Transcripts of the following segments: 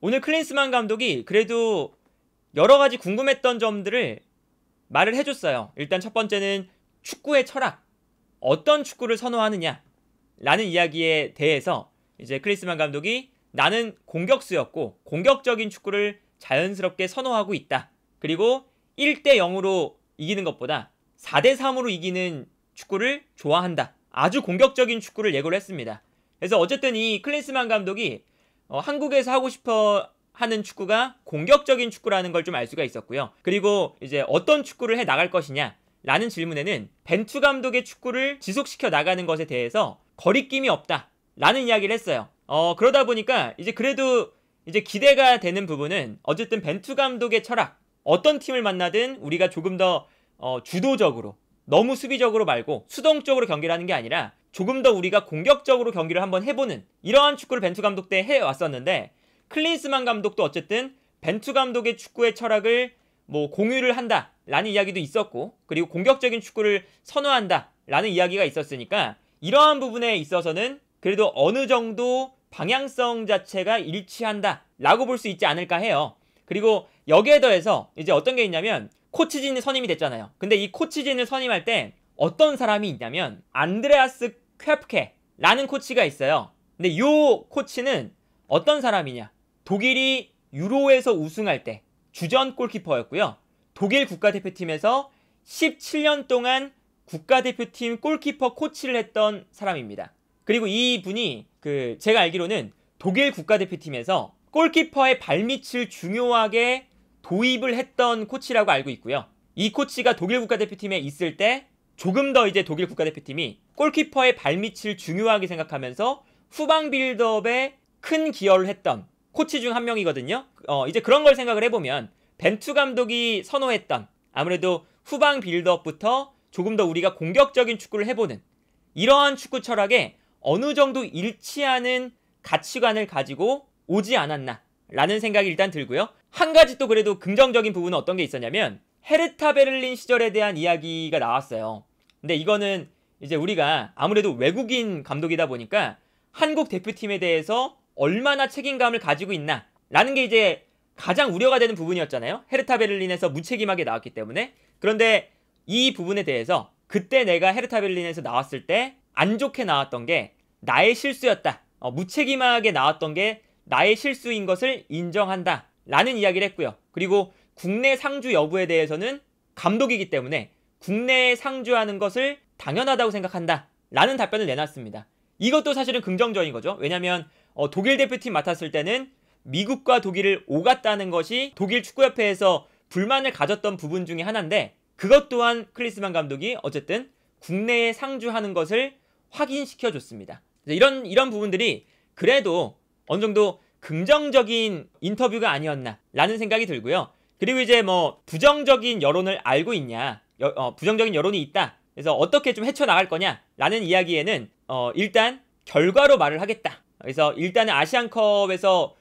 오늘 클린스만 감독이 그래도 여러 가지 궁금했던 점들을 말을 해줬어요. 일단 첫 번째는 축구의 철학, 어떤 축구를 선호하느냐 라는 이야기에 대해서 이제 클린스만 감독이 나는 공격수였고 공격적인 축구를 자연스럽게 선호하고 있다. 그리고 1대 0으로 이기는 것보다 4대 3으로 이기는 축구를 좋아한다. 아주 공격적인 축구를 예고를 했습니다. 그래서 어쨌든 이 클린스만 감독이 한국에서 하고 싶어 하는 축구가 공격적인 축구라는 걸 좀 알 수가 있었고요. 그리고 이제 어떤 축구를 해 나갈 것이냐 라는 질문에는 벤투 감독의 축구를 지속시켜 나가는 것에 대해서 거리낌이 없다 라는 이야기를 했어요. 그러다 보니까 이제 그래도 이제 기대가 되는 부분은 어쨌든 벤투 감독의 철학, 어떤 팀을 만나든 우리가 조금 더 주도적으로, 너무 수비적으로 말고 수동적으로 경기를 하는 게 아니라 조금 더 우리가 공격적으로 경기를 한번 해보는 이러한 축구를 벤투 감독 때 해왔었는데, 클린스만 감독도 어쨌든 벤투 감독의 축구의 철학을 뭐 공유를 한다 라는 이야기도 있었고, 그리고 공격적인 축구를 선호한다 라는 이야기가 있었으니까 이러한 부분에 있어서는 그래도 어느 정도 방향성 자체가 일치한다 라고 볼 수 있지 않을까 해요. 그리고 여기에 더해서 이제 어떤 게 있냐면, 코치진이 선임이 됐잖아요. 근데 이 코치진을 선임할 때 어떤 사람이 있냐면 안드레아스 퀘프케라는 코치가 있어요. 근데 이 코치는 어떤 사람이냐, 독일이 유로에서 우승할 때 주전 골키퍼였고요. 독일 국가대표팀에서 17년 동안 국가대표팀 골키퍼 코치를 했던 사람입니다. 그리고 이 분이 제가 알기로는 독일 국가대표팀에서 골키퍼의 발밑을 중요하게 도입을 했던 코치라고 알고 있고요. 이 코치가 독일 국가대표팀에 있을 때 조금 더 이제 독일 국가대표팀이 골키퍼의 발밑을 중요하게 생각하면서 후방 빌드업에 큰 기여를 했던 코치 중 한 명이거든요. 이제 그런 걸 생각을 해보면 벤투 감독이 선호했던 아무래도 후방 빌드업부터 조금 더 우리가 공격적인 축구를 해보는 이러한 축구 철학에 어느 정도 일치하는 가치관을 가지고 오지 않았나 라는 생각이 일단 들고요. 한 가지 또 그래도 긍정적인 부분은 어떤 게 있었냐면, 헤르타 베를린 시절에 대한 이야기가 나왔어요. 근데 이거는 이제 우리가 아무래도 외국인 감독이다 보니까 한국 대표팀에 대해서 얼마나 책임감을 가지고 있나 라는 게 이제 가장 우려가 되는 부분이었잖아요. 헤르타 베를린에서 무책임하게 나왔기 때문에. 그런데 이 부분에 대해서 그때 내가 헤르타 베를린에서 나왔을 때 안 좋게 나왔던 게 나의 실수였다, 무책임하게 나왔던 게 나의 실수인 것을 인정한다 라는 이야기를 했고요. 그리고 국내 상주 여부에 대해서는 감독이기 때문에 국내에 상주하는 것을 당연하다고 생각한다 라는 답변을 내놨습니다. 이것도 사실은 긍정적인 거죠. 왜냐면 독일 대표팀 맡았을 때는 미국과 독일을 오갔다는 것이 독일 축구협회에서 불만을 가졌던 부분 중에 하나인데, 그것 또한 클린스만 감독이 어쨌든 국내에 상주하는 것을 확인시켜줬습니다. 이런 부분들이 그래도 어느 정도 긍정적인 인터뷰가 아니었나 라는 생각이 들고요. 그리고 이제 뭐 부정적인 여론을 알고 있냐, 부정적인 여론이 있다, 그래서 어떻게 좀 헤쳐나갈 거냐 라는 이야기에는 일단 결과로 말을 하겠다. 그래서 일단은 아시안컵에서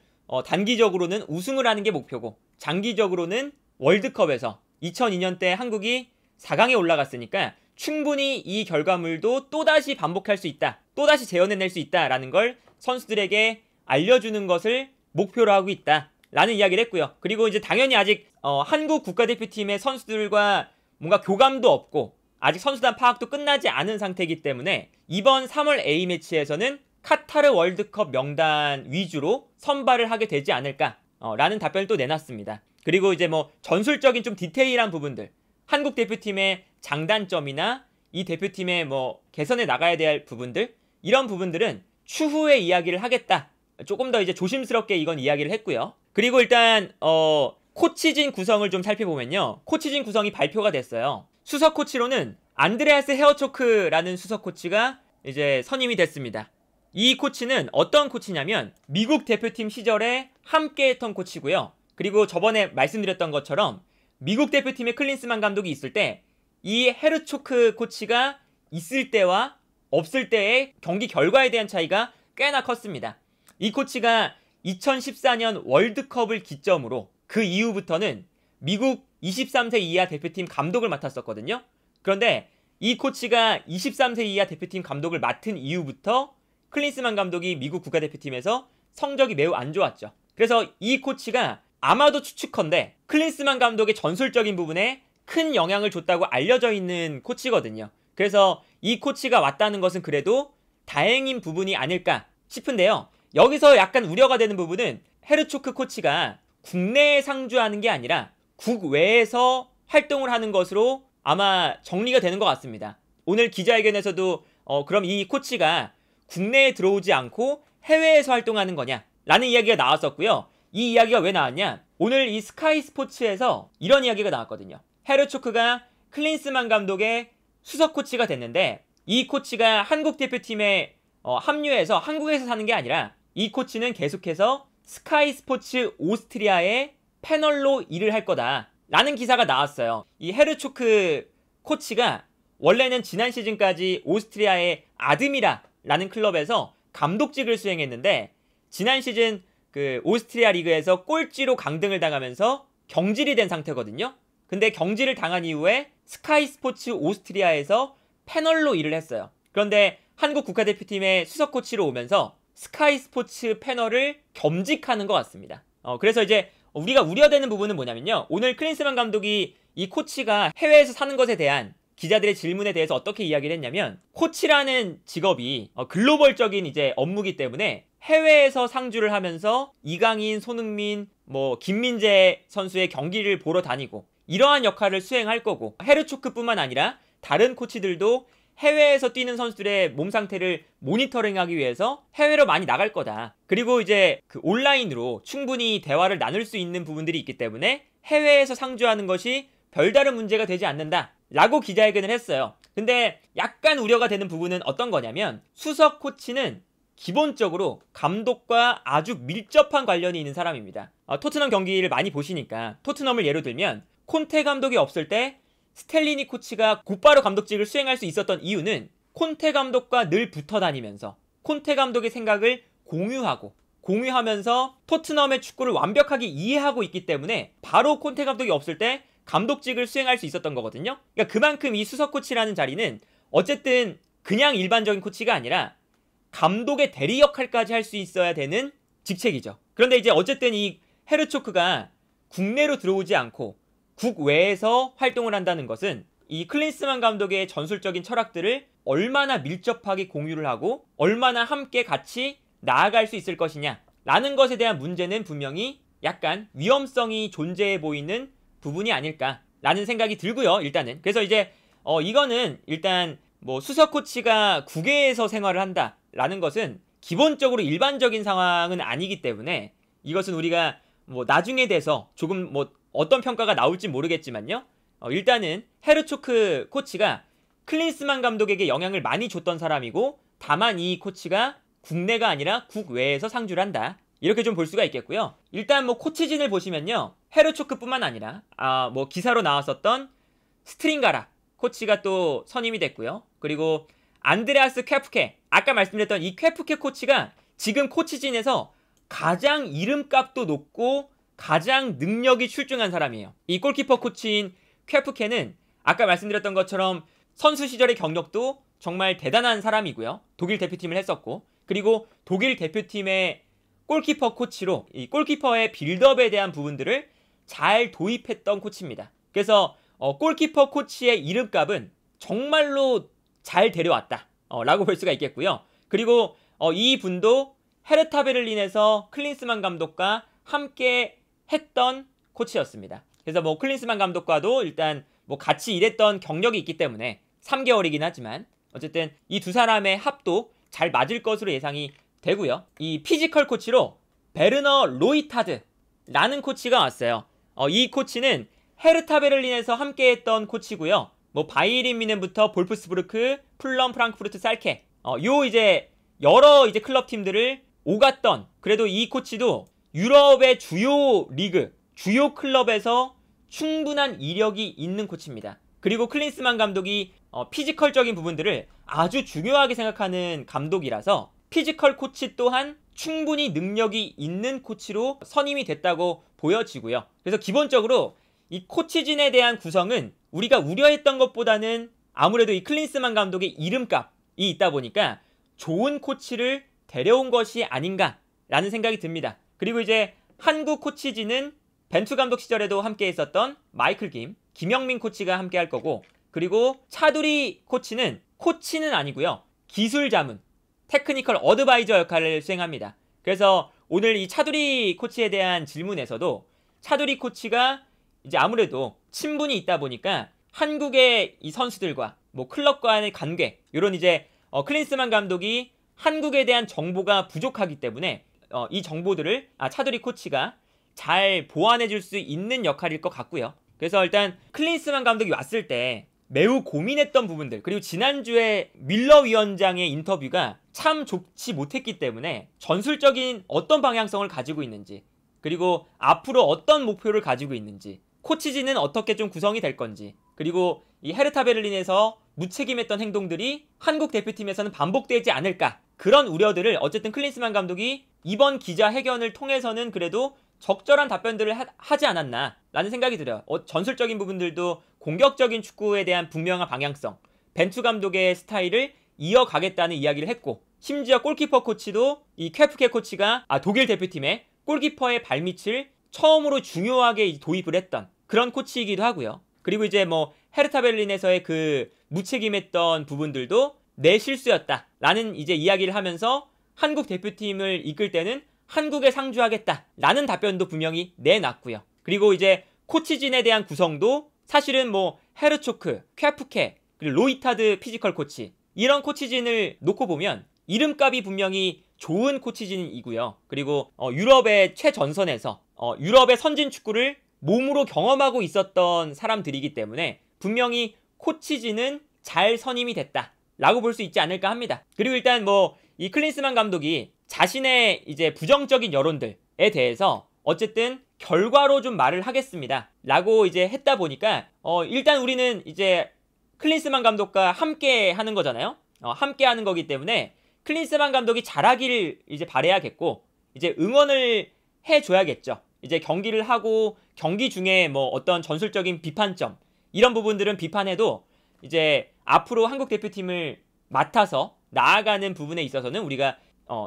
단기적으로는 우승을 하는 게 목표고, 장기적으로는 월드컵에서 2002년 때 한국이 4강에 올라갔으니까 충분히 이 결과물도 또다시 반복할 수 있다, 또다시 재현해낼 수 있다라는 걸 선수들에게 알려주는 것을 목표로 하고 있다 라는 이야기를 했고요. 그리고 이제 당연히 아직 한국 국가대표팀의 선수들과 뭔가 교감도 없고 아직 선수단 파악도 끝나지 않은 상태이기 때문에 이번 3월 A매치에서는 카타르 월드컵 명단 위주로 선발을 하게 되지 않을까 라는 답변을 또 내놨습니다. 그리고 이제 뭐 전술적인 좀 디테일한 부분들, 한국 대표팀의 장단점이나 이 대표팀의 뭐 개선해 나가야 될 부분들, 이런 부분들은 추후에 이야기를 하겠다, 조금 더 이제 조심스럽게 이건 이야기를 했고요. 그리고 일단 코치진 구성을 좀 살펴보면요, 코치진 구성이 발표가 됐어요. 수석 코치로는 안드레아스 헤어초크라는 수석 코치가 이제 선임이 됐습니다. 이 코치는 어떤 코치냐면 미국 대표팀 시절에 함께했던 코치고요. 그리고 저번에 말씀드렸던 것처럼 미국 대표팀에 클린스만 감독이 있을 때 이 헤르초크 코치가 있을 때와 없을 때의 경기 결과에 대한 차이가 꽤나 컸습니다. 이 코치가 2014년 월드컵을 기점으로 그 이후부터는 미국 23세 이하 대표팀 감독을 맡았었거든요. 그런데 이 코치가 23세 이하 대표팀 감독을 맡은 이후부터 클린스만 감독이 미국 국가대표팀에서 성적이 매우 안 좋았죠. 그래서 이 코치가 아마도 추측컨대 클린스만 감독의 전술적인 부분에 큰 영향을 줬다고 알려져 있는 코치거든요. 그래서 이 코치가 왔다는 것은 그래도 다행인 부분이 아닐까 싶은데요. 여기서 약간 우려가 되는 부분은 헤르초크 코치가 국내에 상주하는 게 아니라 국외에서 활동을 하는 것으로 아마 정리가 되는 것 같습니다. 오늘 기자회견에서도 그럼 이 코치가 국내에 들어오지 않고 해외에서 활동하는 거냐 라는 이야기가 나왔었고요. 이 이야기가 왜 나왔냐, 오늘 이 스카이 스포츠에서 이런 이야기가 나왔거든요. 헤르초크가 클린스만 감독의 수석 코치가 됐는데 이 코치가 한국 대표팀에 합류해서 한국에서 사는 게 아니라 이 코치는 계속해서 스카이 스포츠 오스트리아의 패널로 일을 할 거다 라는 기사가 나왔어요. 이 헤르초크 코치가 원래는 지난 시즌까지 오스트리아의 아드미라 라는 클럽에서 감독직을 수행했는데 지난 시즌 그 오스트리아 리그에서 꼴찌로 강등을 당하면서 경질이 된 상태거든요. 근데 경질을 당한 이후에 스카이 스포츠 오스트리아에서 패널로 일을 했어요. 그런데 한국 국가대표팀의 수석 코치로 오면서 스카이 스포츠 패널을 겸직하는 것 같습니다. 그래서 이제 우리가 우려되는 부분은 뭐냐면요, 오늘 클린스만 감독이 이 코치가 해외에서 사는 것에 대한 기자들의 질문에 대해서 어떻게 이야기를 했냐면, 코치라는 직업이 글로벌적인 이제 업무기 때문에 해외에서 상주를 하면서 이강인, 손흥민, 김민재 선수의 경기를 보러 다니고 이러한 역할을 수행할 거고, 헤르초크뿐만 아니라 다른 코치들도 해외에서 뛰는 선수들의 몸 상태를 모니터링하기 위해서 해외로 많이 나갈 거다. 그리고 이제 그 온라인으로 충분히 대화를 나눌 수 있는 부분들이 있기 때문에 해외에서 상주하는 것이 별다른 문제가 되지 않는다 라고 기자회견을 했어요. 근데 약간 우려가 되는 부분은 어떤 거냐면, 수석 코치는 기본적으로 감독과 아주 밀접한 관련이 있는 사람입니다. 토트넘 경기를 많이 보시니까 토트넘을 예로 들면 콘테 감독이 없을 때 스텔리니 코치가 곧바로 감독직을 수행할 수 있었던 이유는 콘테 감독과 늘 붙어 다니면서 콘테 감독의 생각을 공유하면서 토트넘의 축구를 완벽하게 이해하고 있기 때문에 바로 콘테 감독이 없을 때 감독직을 수행할 수 있었던 거거든요. 그러니까 그만큼 이 수석 코치라는 자리는 어쨌든 그냥 일반적인 코치가 아니라 감독의 대리 역할까지 할 수 있어야 되는 직책이죠. 그런데 이제 어쨌든 이 헤르초크가 국내로 들어오지 않고 국외에서 활동을 한다는 것은 이 클린스만 감독의 전술적인 철학들을 얼마나 밀접하게 공유를 하고 얼마나 함께 같이 나아갈 수 있을 것이냐 라는 것에 대한 문제는 분명히 약간 위험성이 존재해 보이는 부분이 아닐까라는 생각이 들고요. 일단은 그래서 이제 이거는 일단 수석 코치가 국외에서 생활을 한다라는 것은 기본적으로 일반적인 상황은 아니기 때문에 이것은 우리가 나중에 돼서 조금 어떤 평가가 나올지 모르겠지만요. 일단은 헤르초크 코치가 클린스만 감독에게 영향을 많이 줬던 사람이고, 다만 이 코치가 국내가 아니라 국외에서 상주를 한다. 이렇게 좀 볼 수가 있겠고요. 일단 코치진을 보시면요, 헤르초크뿐만 아니라 기사로 나왔었던 스트링가라 코치가 또 선임이 됐고요. 그리고 안드레아스 쾌프케, 아까 말씀드렸던 이 쾌프케 코치가 지금 코치진에서 가장 이름값도 높고 가장 능력이 출중한 사람이에요. 이 골키퍼 코치인 쾌프케는 아까 말씀드렸던 것처럼 선수 시절의 경력도 정말 대단한 사람이고요. 독일 대표팀을 했었고, 그리고 독일 대표팀의 골키퍼 코치로 이 골키퍼의 빌드업에 대한 부분들을 잘 도입했던 코치입니다. 그래서 골키퍼 코치의 이름값은 정말로 잘 데려왔다 라고 볼 수가 있겠고요. 그리고 이 분도 헤르타 베를린에서 클린스만 감독과 함께 했던 코치였습니다. 그래서 클린스만 감독과도 일단 같이 일했던 경력이 있기 때문에 3개월이긴 하지만 어쨌든 이 두 사람의 합도 잘 맞을 것으로 예상이 되고요. 이 피지컬 코치로 베르너 로이타드라는 코치가 왔어요. 이 코치는 헤르타 베를린에서 함께했던 코치고요. 바이에른 뮌헨부터 볼프스부르크, 플럼, 프랑크푸르트, 살케 이제 여러 이제 클럽 팀들을 오갔던, 그래도 이 코치도 유럽의 주요 리그, 주요 클럽에서 충분한 이력이 있는 코치입니다. 그리고 클린스만 감독이 피지컬적인 부분들을 아주 중요하게 생각하는 감독이라서 피지컬 코치 또한 충분히 능력이 있는 코치로 선임이 됐다고 보여지고요. 그래서 기본적으로 이 코치진에 대한 구성은 우리가 우려했던 것보다는 아무래도 이 클린스만 감독의 이름값이 있다 보니까 좋은 코치를 데려온 것이 아닌가라는 생각이 듭니다. 그리고 이제 한국 코치진은 벤투 감독 시절에도 함께 있었던 마이클 김영민 코치가 함께 할 거고, 그리고 차두리 코치는 아니고요. 기술 자문, 테크니컬 어드바이저 역할을 수행합니다. 그래서 오늘 이 차두리 코치에 대한 질문에서도 차두리 코치가 이제 아무래도 친분이 있다 보니까 한국의 이 선수들과 뭐 클럽과의 관계, 이런 이제 클린스만 감독이 한국에 대한 정보가 부족하기 때문에 이 정보들을 차두리 코치가 잘 보완해 줄 수 있는 역할일 것 같고요. 그래서 일단 클린스만 감독이 왔을 때 매우 고민했던 부분들, 그리고 지난주에 밀러 위원장의 인터뷰가 참 좋지 못했기 때문에 전술적인 어떤 방향성을 가지고 있는지, 그리고 앞으로 어떤 목표를 가지고 있는지, 코치진은 어떻게 좀 구성이 될 건지, 그리고 이 헤르타 베를린에서 무책임했던 행동들이 한국 대표팀에서는 반복되지 않을까, 그런 우려들을 어쨌든 클린스만 감독이 이번 기자회견을 통해서는 그래도 적절한 답변들을 하지 않았나 라는 생각이 들어요. 전술적인 부분들도 공격적인 축구에 대한 분명한 방향성, 벤투 감독의 스타일을 이어가겠다는 이야기를 했고, 심지어 골키퍼 코치도 이 쾌프케 코치가 독일 대표팀의 골키퍼의 발밑을 처음으로 중요하게 도입을 했던 그런 코치이기도 하고요. 그리고 이제 뭐 헤르타 베를린에서의 그 무책임했던 부분들도 내 실수였다 라는 이제 이야기를 하면서 한국 대표팀을 이끌 때는 한국에 상주하겠다 라는 답변도 분명히 내놨고요. 그리고 이제 코치진에 대한 구성도 사실은 뭐 헤르초크, 쾌프케, 그리고 로이타드 피지컬 코치, 이런 코치진을 놓고 보면 이름값이 분명히 좋은 코치진이고요. 그리고 유럽의 최전선에서 유럽의 선진 축구를 몸으로 경험하고 있었던 사람들이기 때문에 분명히 코치진은 잘 선임이 됐다 라고 볼 수 있지 않을까 합니다. 그리고 일단 뭐 이 클린스만 감독이 자신의 이제 부정적인 여론들에 대해서 어쨌든 결과로 좀 말을 하겠습니다 라고 이제 했다 보니까 일단 우리는 이제 클린스만 감독과 함께 하는 거잖아요. 함께 하는 거기 때문에 클린스만 감독이 잘하길 이제 바라야겠고, 이제 응원을 해줘야겠죠. 이제 경기를 하고 경기 중에 뭐 어떤 전술적인 비판점, 이런 부분들은 비판해도 이제 앞으로 한국 대표팀을 맡아서 나아가는 부분에 있어서는 우리가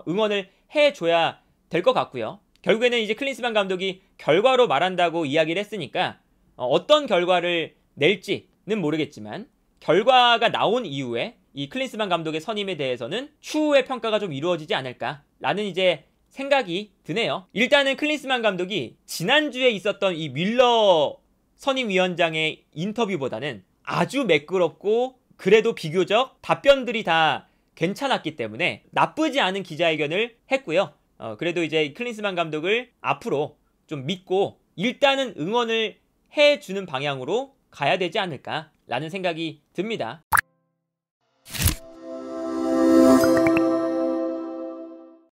응원을 해줘야 될 것 같고요. 결국에는 이제 클린스만 감독이 결과로 말한다고 이야기를 했으니까 어떤 결과를 낼지는 모르겠지만 결과가 나온 이후에 이 클린스만 감독의 선임에 대해서는 추후의 평가가 좀 이루어지지 않을까라는 이제 생각이 드네요. 일단은 클린스만 감독이 지난주에 있었던 이 밀러 선임위원장의 인터뷰보다는 아주 매끄럽고 그래도 비교적 답변들이 다 괜찮았기 때문에 나쁘지 않은 기자회견을 했고요. 그래도 이제 클린스만 감독을 앞으로 좀 믿고 일단은 응원을 해주는 방향으로 가야 되지 않을까라는 생각이 듭니다.